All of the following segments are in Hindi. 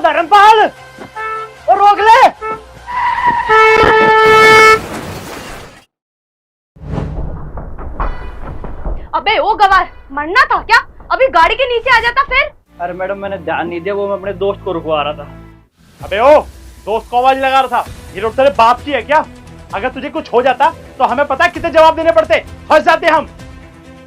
धर्मपाल, और रोक ले। अबे ओ गवार, मरना था क्या? अभी गाड़ी के नीचे आ जाता फिर। अरे मैडम, मैंने ध्यान नहीं दिया, वो मैं अपने दोस्त को रुकवा रहा था। अबे ओ, दोस्त को आवाज लगा रहा था। ये रोड तेरे बाप की है क्या? अगर तुझे कुछ हो जाता तो हमें पता है कितने जवाब देने पड़ते, फंस जाते हम।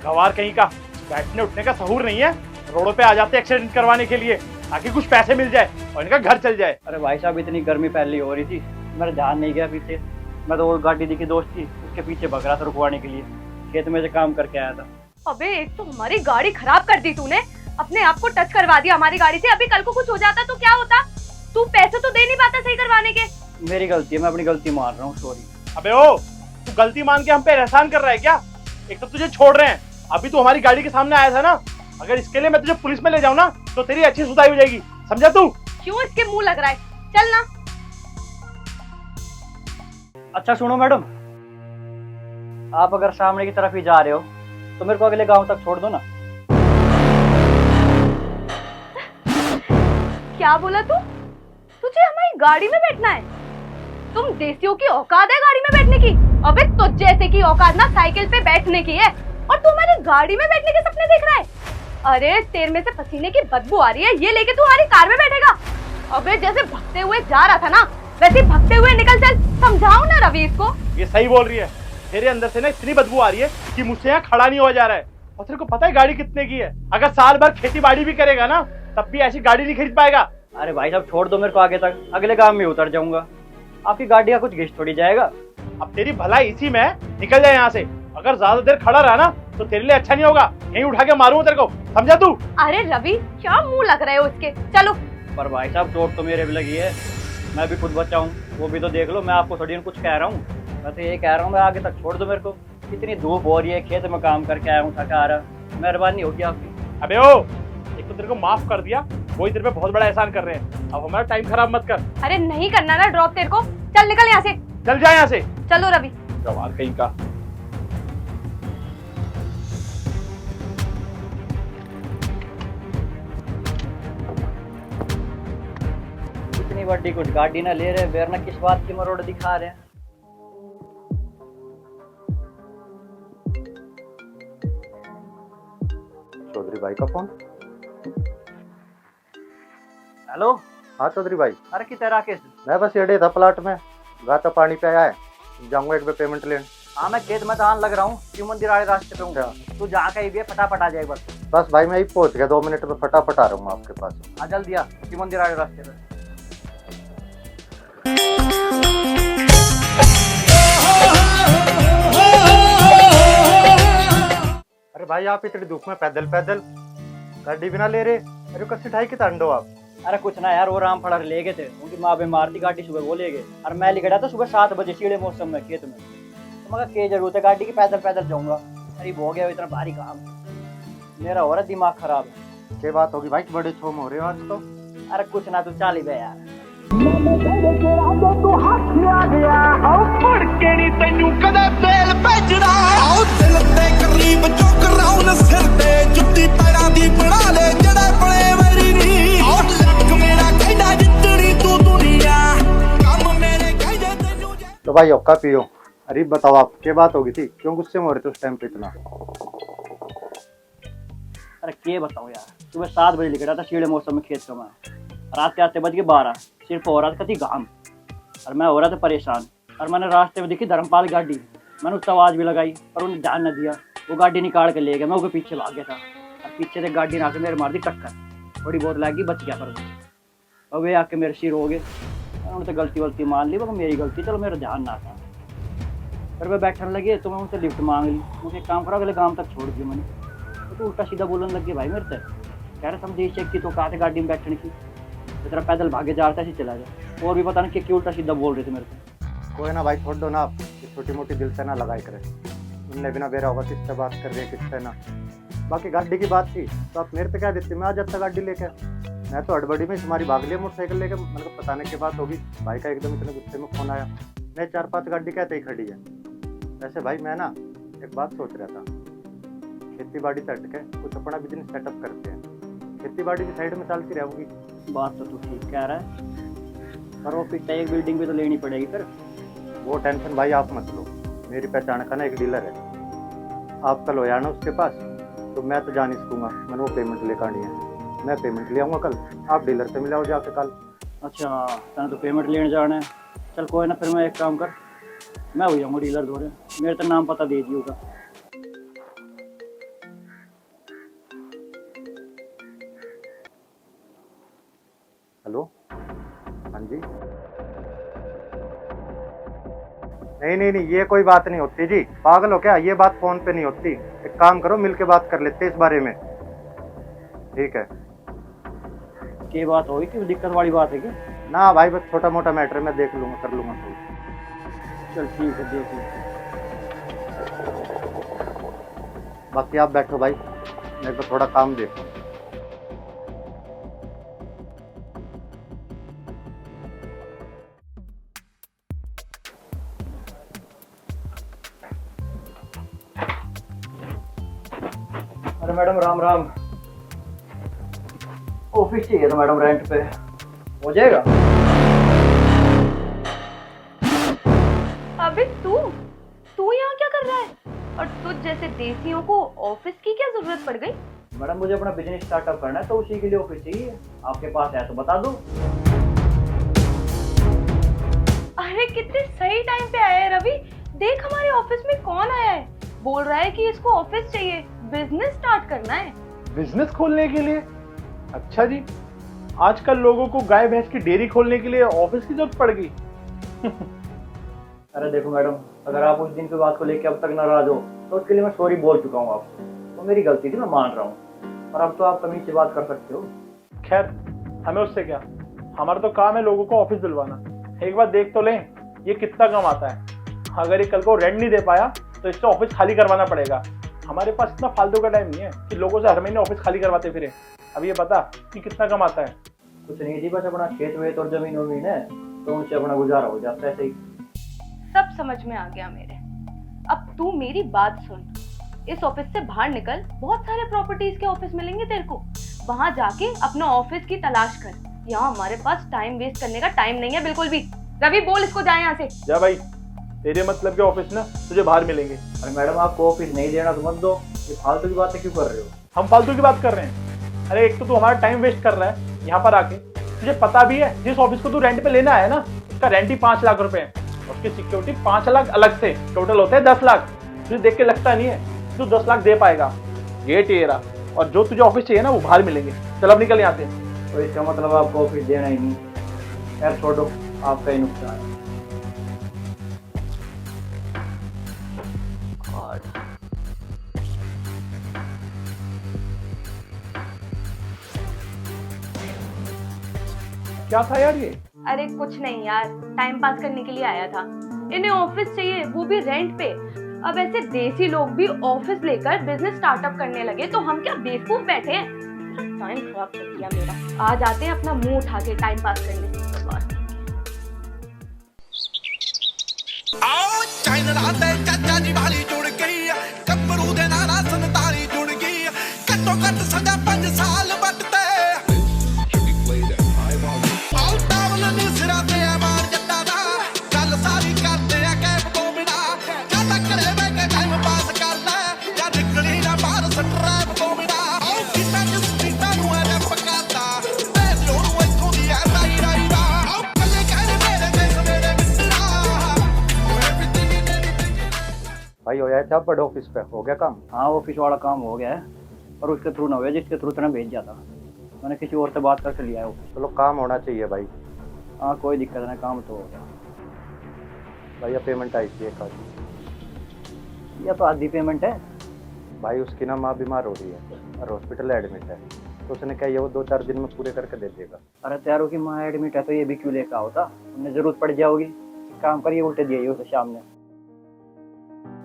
गवार कहीं का, बैठने उठने का सहूर नहीं है। रोडों पे आ जाते एक्सीडेंट करवाने के लिए, ताकि कुछ पैसे मिल जाए और इनका घर चल जाए। अरे भाई साहब, इतनी गर्मी पहले हो रही थी, मेरा ध्यान नहीं गया पीछे। मैं तो वो गाड़ी दिखी दोस्त की, उसके पीछे भग रहा था रुकवाने के लिए। खेत में से काम करके आया था। अबे एक तो हमारी गाड़ी खराब कर दी तूने, अपने आप को टच करवा दिया हमारी गाड़ी से। अभी कल को कुछ हो जाता तो क्या होता? तू पैसे तो दे नहीं पाता सही करवाने के। मेरी गलती है, मैं अपनी गलती मान रहा हूँ, सॉरी। अबे ओ, तू गलती मान के हम पे एहसान कर रहा है क्या? एक तो तुझे छोड़ रहे हैं, अभी तू हमारी गाड़ी के सामने आया था ना। अगर इसके लिए मैं तुझे पुलिस में ले जाऊँ ना, तो तेरी अच्छी सुधाई हो जाएगी, समझा तू? क्यों इसके मुंह लग रहा है? चल ना। अच्छा सुनो मैडम, आप अगर सामने की तरफ ही जा रहे हो तो मेरे को अगले गांव तक छोड़ दो ना। क्या बोला तू? तुझे हमारी गाड़ी में बैठना है? तुम देसियों की औकात है गाड़ी में बैठने की? अबे तुझ जैसे की औकात ना साइकिल पे बैठने की है, और तू हमारी गाड़ी में बैठने के सपने देख रहा है? अरे तेरे में से पसीने की बदबू आ रही है, ये लेके तू हमारी कार में बैठेगा? अबे जैसे भगते हुए जा रहा था ना, वैसे भगते हुए निकल चल। समझाओ ना रवि इसको। ये सही बोल रही है, तेरे अंदर से ना इतनी बदबू आ रही है कि मुझसे यहाँ खड़ा नहीं हो जा रहा है। और तेरे को पता है गाड़ी कितने की है? अगर साल भर खेती बाड़ी भी करेगा ना, तब भी ऐसी गाड़ी नहीं खरीद पाएगा। अरे भाई साहब छोड़ दो मेरे को आगे तक, अगले काम में उतर जाऊंगा। आपकी गाड़ी का कुछ घिस थोड़ी जाएगा। अब तेरी भलाई इसी में है, निकल जाए यहाँ से। अगर ज्यादा देर खड़ा रहा ना तो तेरे लिए अच्छा नहीं होगा, यहीं उठा के मारूंगा तेरे को, समझा तू? अरे रवि क्या मुंह लग रहे हो इसके, चलो। पर भाई साहब चोट तो मेरे भी लगी है, मैं भी खुद बचा हूँ, वो भी तो देख लो। मैं आपको थोड़ी कुछ कह रहा हूँ, मैं तो ये कह रहा हूँ मैं आगे तक छोड़ दो मेरे को। इतनी धूप हो रही है, खेत में काम करके आया हूँ, थका आ रहा, मेहरबानी होगी आपकी। अबे ओ, एक तो तेरे को माफ कर दिया, वही तेरे पे बहुत बड़ा एहसान कर रहे हैं। अब हमारा टाइम खराब मत कर। अरे नहीं करना ना ड्रॉप तेरे को, चल निकल यहाँ से। चल जा यहाँ से। चलो रवि। गवार कहीं का। इतनी बड़ी कुछ गाड़ी ना ले रहे, वरना किस बात की मरोड़ दिखा रहे हैं। चौधरी भाई का फोन। हेलो। हाँ चौधरी भाई। अरे कितना राकेश? मैं बस एडे था प्लाट में, गाता पानी पे आया है, जाऊंगा एक बार पेमेंट लेने। हाँ मैं खेत में धान लग रहा हूँ, शिव मंदिर वाले रास्ते पे हूँ। तू जहाँ कहीं भी है फटाफट आ जाए बस। बस भाई मैं ही पहुंच गया, 2 मिनट में फटाफट आ रहा हूँ आपके पास। हाँ जल्दी आ, शिव मंदिर वाले रास्ते पे। अरे भाई आप इतनी धूप में पैदल पैदल गाड़ी बिना ले रहे, अरे कसी ढाई के तांडो आप। अरे कुछ ना यार, वो राम फड़ा ले गए थे, उनकी माँ बीमार थी, गाड़ी सुबह वो ले गए। और मैं लिखा था सुबह 7 बजे सीढ़े मौसम में खेत में, तो मगर क्या जरूरत है गाड़ी की, पैदल पैदल जाऊंगा। अरे हो गया इतना भारी काम, मेरा हो रहा दिमाग खराब है। क्या बात होगी भाई, बड़े छोम हो रहे हो आज तो। अरे कुछ ना, तू चाल ही बे यार। तो भाई औका पियो। अरे बताओ आप क्या बात होगी थी, क्यों गुस्से में हो रहे थे उस टाइम पे इतना? अरे क्या बताऊँ यार, सुबह 7 बजे लिखा था सीढ़े मौसम में खेत में, रात के आते बज के 12, सिर्फ हो रहा था कति घाम, और मैं हो रहा था परेशान। और मैंने रास्ते में देखी धर्मपाल गाड़ी, मैंने उससे आवाज़ भी लगाई पर उन्हें ध्यान न दिया, वो गाड़ी निकाल के ले गया। मैं उसके पीछे भाग गया था, और पीछे से गाड़ी ने आके मेरे मार दी टक्कर, थोड़ी बहुत लगी, बच गया। पर अब वे आके मेरे सिर हो गए, उन्होंने तो गलती मान ली, मगर मेरी गलती, चलो मेरा ध्यान ना था। फिर वे बैठने लगे तो मैं उनसे लिफ्ट मांग ली, मुझे काम करा अगले गाँव तक छोड़ दिया मैंने। तो उल्टा सीधा बोलने लग गया भाई मेरे से, कह रहे समझे चेक की तो कहा थे गाड़ी में बैठने की, तो तेरा पैदल भागे जा रहा था, ऐसे चला जाए। और भी पता नहीं क्या उल्टा सीधा बोल रहे थे मेरे से। कोई ना भाई, छोड़ दो ना आप, छोटी मोटी दिल से ना लगाई करे। उनने बिना बेरा होगा किससे बात कर रहे हैं किससे ना। बाकी गाड़ी की बात थी तो आप मेरे से क्या देते, मैं आ जाता गाड़ी लेकर। मैं तो हड़बड़ी में तुम्हारी भाग लिया मोटरसाइकिल लेकर, मतलब बताने की बात होगी। भाई का एकदम इतने गुस्से में फोन आया, मैं 4-5 गाड़ी कहते ही खड़ी है। वैसे भाई मैं ना एक बात सोच रहा था, खेती बाड़ी से हट के कुछ अपना बिजनेस सेटअप करते हैं। खेती बाड़ी भी साइड में चलती रहेगी। बात तो तू ठीक कह रहा है, पर ऑफिस एक बिल्डिंग भी तो लेनी पड़ेगी फिर। वो टेंशन भाई आप मत लो, मेरी पहचान का ना एक डीलर है, आप कल हो जाना उसके पास, तो मैं तो जा नहीं सकूँगा, मैंने वो पेमेंट लेकर आनी है, मैं पेमेंट ले आऊँगा कल, आप डीलर से मिलाओ जाके कल। अच्छा तने तो पेमेंट लेने जाना है, चल कोई ना, फिर मैं एक काम कर, मैं हो जाऊँगा डीलर धोरे, मेरे तो नाम पता दे दिएगा। हेलो, हाँ जी। नहीं, ये कोई बात नहीं होती जी, पागल हो क्या, ये बात फोन पे नहीं होती, एक काम करो मिल के बात कर लेते इस बारे में। ठीक है। क्या बात होगी, कि दिक्कत वाली बात है क्या? ना भाई बस छोटा मोटा मैटर मैं देख लूँगा, कर लूँगा तो। चल ठीक है, देख लो। बाकी आप बैठो भाई, मेरे को थोड़ा काम देखो। अरे मैडम राम राम, ऑफिस चाहिए था मैडम रेंट पे, हो जाएगा? अबे तू यहाँ क्या कर रहा है? और तुझ जैसे देसियों को ऑफिस की क्या जरूरत पड़ गई? मैडम मुझे अपना बिजनेस स्टार्टअप करना है, तो उसी के लिए ऑफिस चाहिए, आपके पास है तो बता दो। अरे कितने सही टाइम पे आया है रवि, देख हमारे ऑफिस में कौन आया है, बोल रहा है कि इसको ऑफिस चाहिए, बिजनेस स्टार्ट करना है। बिजनेस खोलने के लिए? अच्छा जी, आजकल लोगों को गाय भैंस की डेयरी खोलने के लिए ऑफिस की जरूरत पड़ गई। अरे देखो मैडम, अगर आप उस दिन की बात को लेकर अब तक नाराज हो तो उसके लिए मैं सॉरी बोल चुका हूँ आपको, तो मेरी गलती थी, मैं मान रहा हूँ, और अब तो आप तमीज से बात कर सकते हो। खैर हमें उससे क्या, हमारा तो काम है लोगों को ऑफिस दिलवाना। एक बार देख तो लें ये कितना कम आता है, अगर ये कल को रेंट नहीं दे पाया तो इससे ऑफिस खाली करवाना पड़ेगा। हमारे पास इतना फालतू का टाइम नहीं है कि लोगों से हर महीने ऑफिस खाली करवाते फिरे। अब ये बता कि कितना कम आता है? कुछ नहीं जी, बस अपना खेत वेत और जमीन वमीन है, तो उनसे अपना गुजारा हो जाता है, ऐसे ही। सब समझ में आ गया मेरे। अब तू मेरी बात सुन, इस ऑफिस से बाहर निकल, बहुत सारे प्रॉपर्टीज के ऑफिस मिलेंगे तेरे को, वहां जाके अपना ऑफिस की तलाश कर। यहाँ हमारे पास टाइम वेस्ट करने का टाइम नहीं है बिल्कुल भी। रवि बोल इसको जाए यहाँ से। जा भाई, तेरे मतलब के ऑफिस ना तुझे बाहर मिलेंगे। अरे मैडम आपको ऑफिस नहीं देना तो मत दो, ये फालतू की बातें क्यों कर रहे हो? हम फालतू की बात कर रहे हैं? अरे एक तो तू हमारा टाइम वेस्ट कर रहा है यहाँ पर आके, तुझे पता भी है जिस ऑफिस को तू रेंट पे लेना है ना, उसका रेंट ही 5 लाख रुपए है, उसकी सिक्योरिटी 5 लाख अलग से, टोटल होते हैं 10 लाख। तुझे देख के लगता नहीं है तू 10 लाख दे पाएगा? गेट ये रहा, और जो तुझे ऑफिस चाहिए ना वो बाहर मिलेंगे। चल अब निकल यहाँ से। तो इसका मतलब आपको ऑफिस देना ही नहीं? खैर छोड़ो, आपका ही नुकसान है। क्या था यार ये? अरे कुछ नहीं यार, टाइम पास करने के लिए आया था। इन्हें ऑफिस चाहिए, वो भी रेंट पे। अब ऐसे देसी लोग भी ऑफिस लेकर बिजनेस स्टार्टअप करने लगे तो हम क्या बेवकूफ बैठे हैं? टाइम खराब कर दिया मेरा। आ जाते हैं अपना मुंह उठा के टाइम पास करने। आओ चाइना आते चाचा जी वाली जुड़ गई, कपरू दे नाना संताली जुड़ गई, कट्टो कट सजा 5 साल बटते आओ टावल नी सिरा ते मार जट्टा दा, गल सारी करते आ कैप तो बिना, क्या टकरे वे के टाइम पास कर ले, या निकली ना बाहर स्ट्रैप तो बिना, आओ कितना जिस कितना नु है पकाता, ते जोरू इथों दी है राई राई दा, आओ कल्ले कहने मेरे देश मेरे मित्रा, भाई हो जाए बड़े ऑफिस पे, हो गया काम? हाँ ऑफिस वाला काम हो गया है, पर उसके थ्रू ना हुआ जिसके थ्रू तेने भेज जाता, मैंने किसी और से बात करके लिया है ऑफिस। चलो काम होना चाहिए भाई। हाँ कोई दिक्कत नहीं, काम तो हो गया। भैया पेमेंट आई थी एक आज। ये तो आधी पेमेंट है। भाई उसकी ना माँ बीमार हो रही है और हॉस्पिटल एडमिट है, तो उसने कहा ये वो 2-4 दिन में पूरे करके दे देगा। अरे तैयारों की माँ एडमिट है तो ये भी क्यों लेकर होता, उन्हें जरूरत पड़ जाओगी, काम करिए उल्टे दिए उसे शाम में।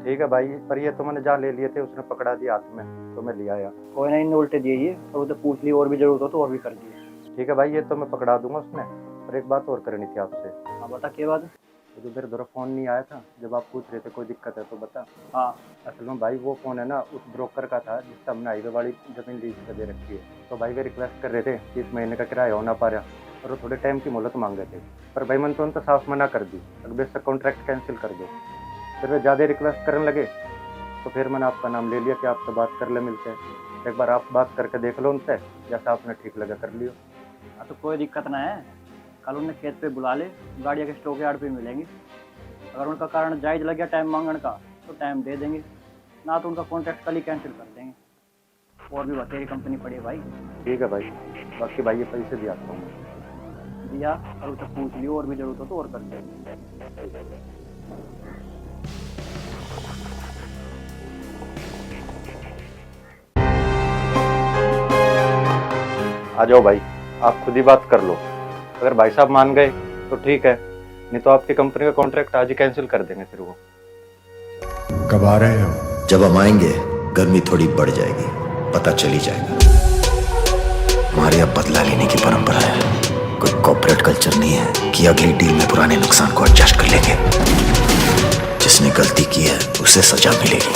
ठीक है भाई, पर ये तो मैंने जहाँ ले लिए थे उसने पकड़ा दिया हाथ में, तो मैं लिया आया। कोई ना, इन्हें उल्टे दिए और उसे पूछ ली, और भी जरूरत हो तो और भी कर दिए। ठीक है भाई, ये तो मैं पकड़ा दूंगा उसने, पर एक बात और करनी थी आपसे। हाँ बता क्या बात है? तो जो मेरे द्वारा फ़ोन नहीं आया था, जब आप पूछ रहे थे कोई दिक्कत है तो बता। हाँ असल में भाई वो फ़ोन है ना उस ब्रोकर का था जिससे हमने हाईवे वाली ज़मीन लीज पे दे रखी है। तो भाई वे रिक्वेस्ट कर रहे थे कि इस महीने का किराया हो ना पा रहा, और वो थोड़े टाइम की मोहलत मांग रहे थे। पर भाई मैंने तो उनको साफ मना कर दी, अगर बेशक कॉन्ट्रैक्ट कैंसिल कर दो। फिर वे ज़्यादा रिक्वेस्ट करने लगे, तो फिर मैंने आपका नाम ले लिया कि आपसे बात कर ले मिलते हैं। एक बार आप बात करके देख लो उनसे, जैसा आपने ठीक लगा कर लियो। हाँ तो कोई दिक्कत ना है, कल उन्हें खेत पे बुला ले, गाड़ियाँ के स्टॉक यार्ड पे मिलेंगी। अगर उनका कारण जायज़ लग गया टाइम मांगने का तो टाइम दे देंगे, ना तो उनका कॉन्ट्रैक्ट कल ही कैंसिल कर देंगे। और भी बतेरी कंपनी पड़ी है भाई। ठीक है भाई, बाकी भाई ये पैसे भी आता हूँ। दिया और उसे पूछ लियो, और भी जरूरत हो तो और कर देंगे। आ जाओ भाई, आप खुद ही बात कर लो। अगर भाई साहब मान गए तो ठीक है, नहीं तो आपकी कंपनी का कॉन्ट्रैक्ट आज ही कैंसिल कर देंगे फिर वो। कब आ रहे हो? जब हम आएंगे गर्मी थोड़ी बढ़ जाएगी, पता चल ही जाएगा। हमारे अब बदला लेने की परंपरा है, कोई कॉर्पोरेट कल्चर नहीं है कि अगली डील में पुराने नुकसान को एडजस्ट कर लेंगे। जिसने गलती की है उसे सजा मिलेगी,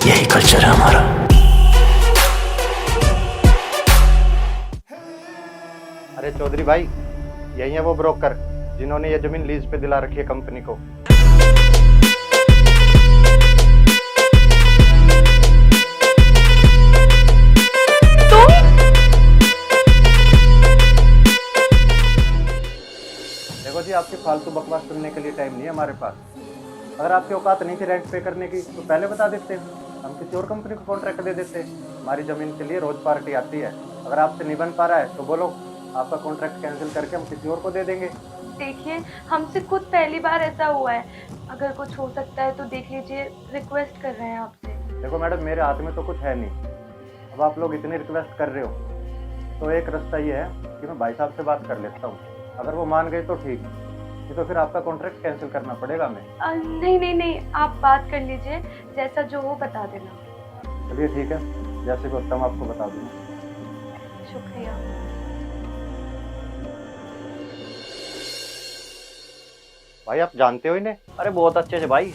यही कल्चर है हमारा। अरे चौधरी भाई, यही है वो ब्रोकर जिन्होंने ये जमीन लीज पे दिला रखी है कंपनी को। देखो जी, आपकी फालतू बकवास सुनने के लिए टाइम नहीं है हमारे पास। अगर आपकी औकात नहीं थी रेंट पे करने की तो पहले बता देते, हम किसी और कंपनी को कॉन्ट्रैक्ट दे देते। हमारी ज़मीन के लिए रोज़ पार्टी आती है, अगर आपसे नहीं बन पा रहा है तो बोलो, आपका कॉन्ट्रैक्ट कैंसिल करके हम किसी और को दे देंगे। देखिए, हमसे खुद पहली बार ऐसा हुआ है, अगर कुछ हो सकता है तो देख लीजिए, रिक्वेस्ट कर रहे हैं आपसे। देखो मैडम, मेरे हाथ में तो कुछ है नहीं। अब आप लोग इतनी रिक्वेस्ट कर रहे हो तो एक रास्ता ये है कि मैं भाई साहब से बात कर लेता हूँ। अगर वो मान गए तो ठीक, नहीं तो फिर आपका कॉन्ट्रैक्ट कैंसिल करना पड़ेगा हमें। नहीं, आप बात कर लीजिए, जैसा जो हो बता देना। चलिए ठीक है, जैसे भी होता मैं आपको बता दूँगा। शुक्रिया। भाई आप जानते हो इन्हें? अरे बहुत अच्छे से भाई,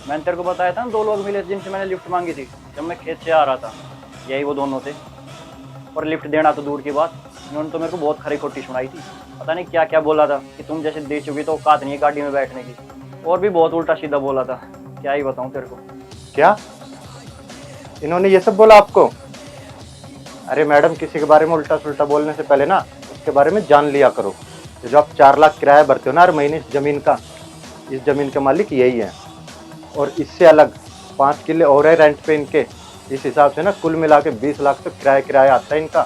मैंने तेरे को बताया था ना, 2 लोग मिले जिनसे मैंने लिफ्ट मांगी थी जब मैं खेत से आ रहा था, यही वो दोनों थे। और लिफ्ट देना तो दूर की बात, उन्होंने तो मेरे को बहुत खरी खोटी सुनाई थी। पता नहीं क्या क्या बोला था कि तुम जैसे दे चुकी तो औकात नहीं है गाड़ी में बैठने की, और भी बहुत उल्टा सीधा बोला था। क्या ही बताऊँ तेरे को। क्या इन्होंने ये सब बोला आपको? अरे मैडम, किसी के बारे में उल्टा सुल्टा बोलने से पहले ना उसके बारे में जान लिया करो। जो आप 4 लाख किराया भरते हो ना हर महीने इस ज़मीन का, इस ज़मीन के मालिक यही है। और इससे अलग 5 किले और है रेंट पे इनके। इस हिसाब से ना कुल मिला के 20 लाख तो किराया आता है इनका।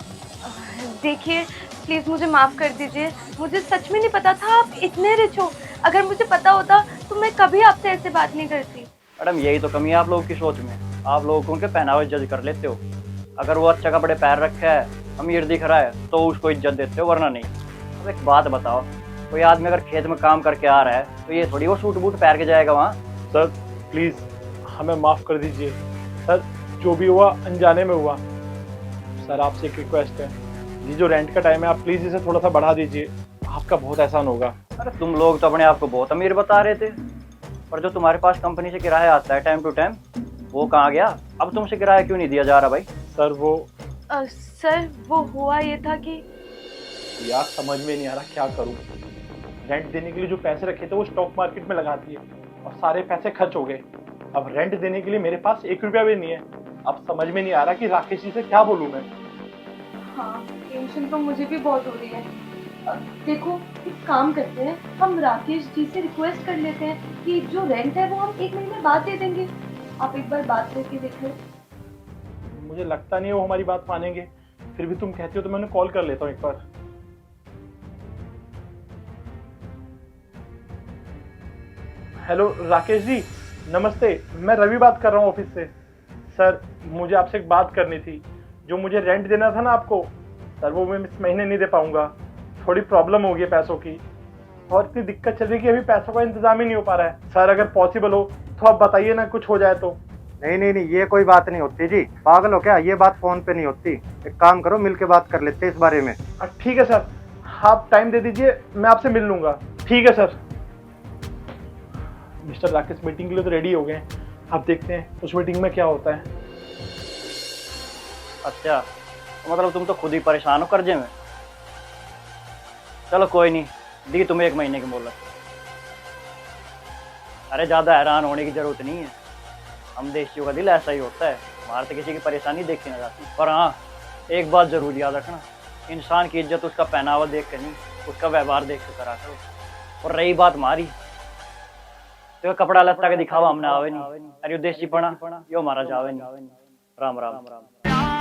देखिए, प्लीज मुझे माफ कर दीजिए, मुझे सच में नहीं पता था आप इतने रिच हो। अगर मुझे पता होता तो मैं कभी आपसे ऐसे बात नहीं करती। मैडम, यही तो कमी है आप लोगों की सोच में, आप लोगों को उनके पहनावे जज कर लेते हो। अगर वो अच्छा कपड़े पैर रखा है, अमीर दिख रहा है तो उसको इज्जत देते हो, वरना नहीं। अब एक बात बताओ, कोई आदमी अगर खेत में काम करके आ रहा है तो ये थोड़ी वो सूट बूट पहन के जाएगा वहाँ। सर प्लीज़ हमें माफ़ कर दीजिए सर, जो भी हुआ अनजाने में हुआ। सर आपसे एक रिक्वेस्ट है, ये जो रेंट का टाइम है आप प्लीज़ इसे थोड़ा सा बढ़ा दीजिए, आपका बहुत एहसान होगा। अरे तुम लोग तो अपने आप को बहुत अमीर बता रहे थे, पर जो तुम्हारे पास कंपनी से किराया आता है टाइम टू टाइम, वो कहाँ गया? अब तुमसे किराया क्यों नहीं दिया जा रहा भाई? सर वो हुआ ये था कि यार समझ में नहीं आ रहा क्या करूं। रेंट देने के लिए जो पैसे रखे थे वो स्टॉक मार्केट में लगा दिए और सारे पैसे खर्च हो गए। अब रेंट देने के लिए मेरे पास 1 रुपया भी नहीं है। अब समझ में नहीं आ रहा कि राकेश जी से क्या बोलूं मैं। हाँ, टेंशन तो मुझे भी बहुत हो रही है। देखो, एक काम करते हैं, हम राकेश जी से रिक्वेस्ट कर लेते हैं कि जो रेंट है वो हम 1 महीने बाद दे देंगे। आप एक बार बात करके देख लो। मुझे लगता नहीं है वो हमारी बात मानेंगे, फिर भी तुम कहती हो तो मैं उन्हें कॉल कर लेता हूँ एक बार। हेलो राकेश जी, नमस्ते, मैं रवि बात कर रहा हूँ ऑफिस से। सर मुझे आपसे एक बात करनी थी, जो मुझे रेंट देना था ना आपको, सर वो मैं इस महीने नहीं दे पाऊंगा। थोड़ी प्रॉब्लम हो गई है पैसों की, और इतनी दिक्कत चल रही है कि अभी पैसों का इंतजाम ही नहीं हो पा रहा है। सर अगर पॉसिबल हो तो आप बताइए ना, कुछ हो जाए तो। नहीं, ये कोई बात नहीं होती जी, पागल हो क्या? ये बात फोन पे नहीं होती। एक काम करो, मिल के बात कर लेते हैं इस बारे में। ठीक है सर, आप टाइम दे दीजिए, मैं आपसे मिल लूंगा। ठीक है सर। मिस्टर राकेश मीटिंग के लिए तो रेडी हो गए हैं, आप देखते हैं उस मीटिंग में क्या होता है। अच्छा, तो मतलब तुम तो खुद ही परेशान हो कर्जे में। चलो कोई नहीं, दी तुम्हें 1 महीने की मोहलत। अरे ज़्यादा हैरान होने की जरूरत नहीं है, हम देशियों का दिल ऐसा ही होता है, हमारे तो किसी की परेशानी देखी ना जाती। पर हाँ, एक बात जरूर याद रखना, इंसान की इज्जत उसका पहनावा देख कर नहीं, उसका व्यवहार देख कर करा करो। और रही बात हमारी, तो कपड़ा लत्ता के दिखावा हमने आवे नहीं, अरे देसी पना यो हमारा जावे नहीं। राम राम राम।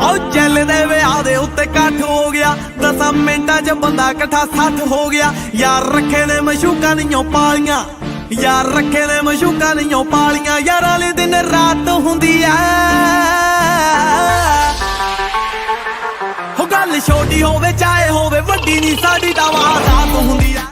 ਉਹ ਚੱਲਦੇ ਵਿਆਹ ਦੇ ਉੱਤੇ ਇਕੱਠ ਹੋ ਗਿਆ 10 ਮਿੰਟਾਂ 'ਚ ਬੰਦਾ ਇਕੱਠਾ 60 ਹੋ ਗਿਆ ਯਾਰ ਰੱਖੇ ਨੇ ਮਸ਼ੂਕਾਂ ਨੀਓ ਪਾਲੀਆਂ ਯਾਰ ਰੱਖੇ ਨੇ ਮਸ਼ੂਕਾਂ ਨੀਓ ਪਾਲੀਆਂ ਯਾਰਾਂ ਵਾਲੇ ਦਿਨ ਰਾਤ ਹੁੰਦੀ ਐ ਹੋ ਗੱਲ ਛੋਟੀ ਹੋਵੇ ਚਾਹੇ ਹੋਵੇ ਵੱਡੀ ਨਹੀਂ ਸਾਡੀ ਤਾਂ ਵਾਰ ਰਾਤ ਹੁੰਦੀ ਐ।